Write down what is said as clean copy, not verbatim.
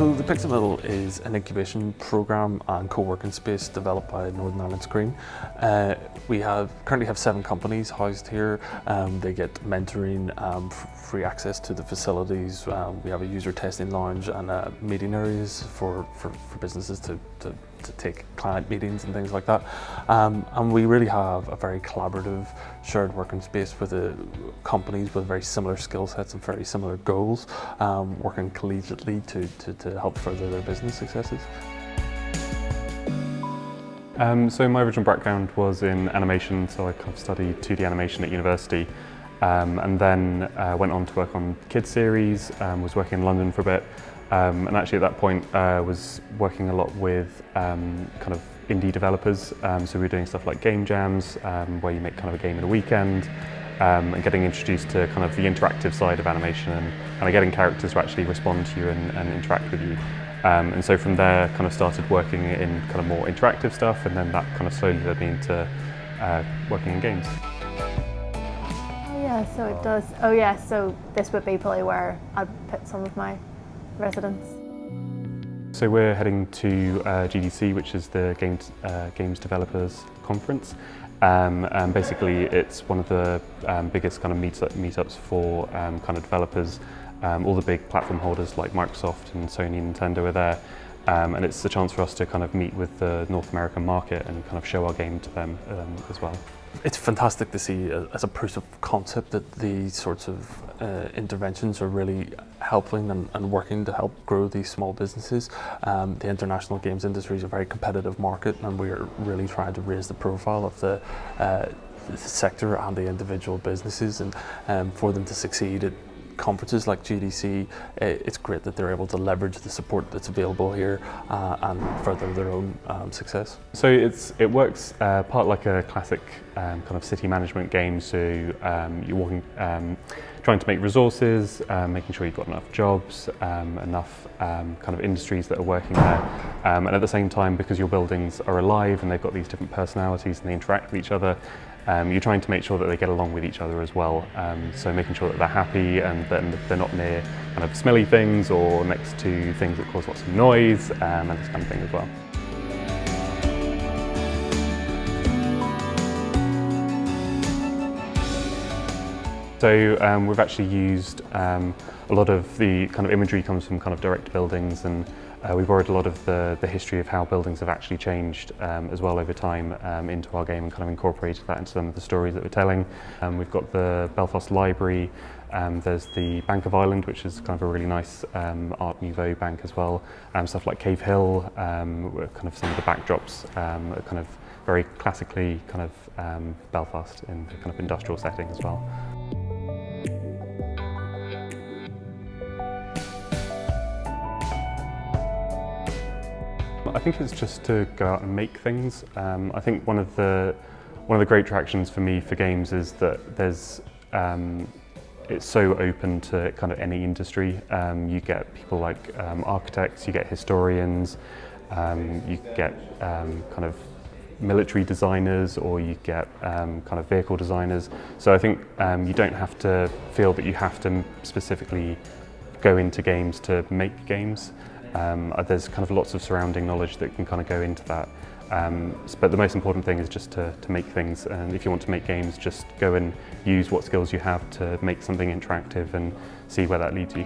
So the Pixel Mill is an incubation program and co-working space developed by Northern Ireland Screen. We currently have 7 companies housed here. They get mentoring, free access to the facilities. We have a user testing lounge and meeting areas for businesses to take client meetings and things like that. And we really have a very collaborative shared working space with companies with very similar skill sets and very similar goals, working collegiately to help further their business successes. So my original background was in animation, so I kind of studied 2D animation at university, and then went on to work on kids series, was working in London for a bit, and actually at that point was working a lot with kind of indie developers, so we were doing stuff like game jams, where you make kind of a game in a weekend, and getting introduced to kind of the interactive side of animation and kind of getting characters to actually respond to you and interact with you. And so from there kind of started working in kind of more interactive stuff, and then that kind of slowly led me into working in games. Oh yeah, so it does. Oh yeah, so this would be probably where I'd put some of my residence. So we're heading to GDC, which is the Games Developers Conference. And basically it's one of the biggest kind of meetups for kind of developers. All the big platform holders like Microsoft and Sony and Nintendo are there, and it's a chance for us to kind of meet with the North American market and kind of show our game to them as well. It's fantastic to see as a proof of concept that these sorts of interventions are really helping and working to help grow these small businesses. The international games industry is a very competitive market, and we're really trying to raise the profile of the sector and the individual businesses, and for them to succeed at conferences like GDC, it's great that they're able to leverage the support that's available here and further their own success. So it works part like a classic kind of city management game. So you're walking, trying to make resources, making sure you've got enough jobs, enough kind of industries that are working there, and at the same time, because your buildings are alive and they've got these different personalities and they interact with each other, you're trying to make sure that they get along with each other as well. So making sure that they're happy and that they're not near kind of smelly things or next to things that cause lots of noise and this kind of thing as well. So we've actually used a lot of the kind of imagery comes from kind of direct buildings, and we borrowed a lot of the history of how buildings have actually changed as well over time into our game, and kind of incorporated that into some of the stories that we're telling. We've got the Belfast Library, there's the Bank of Ireland, which is kind of a really nice Art Nouveau bank as well. Stuff like Cave Hill, kind of some of the backdrops are kind of very classically kind of Belfast in the kind of industrial setting as well. I think it's just to go out and make things. I think one of the great attractions for me for games is that there's it's so open to kind of any industry. You get people like architects, you get historians, you get kind of military designers, or you get kind of vehicle designers. So I think you don't have to feel that you have to specifically go into games to make games. There's kind of lots of surrounding knowledge that can kind of go into that. But the most important thing is just to make things, and if you want to make games, just go and use what skills you have to make something interactive and see where that leads you.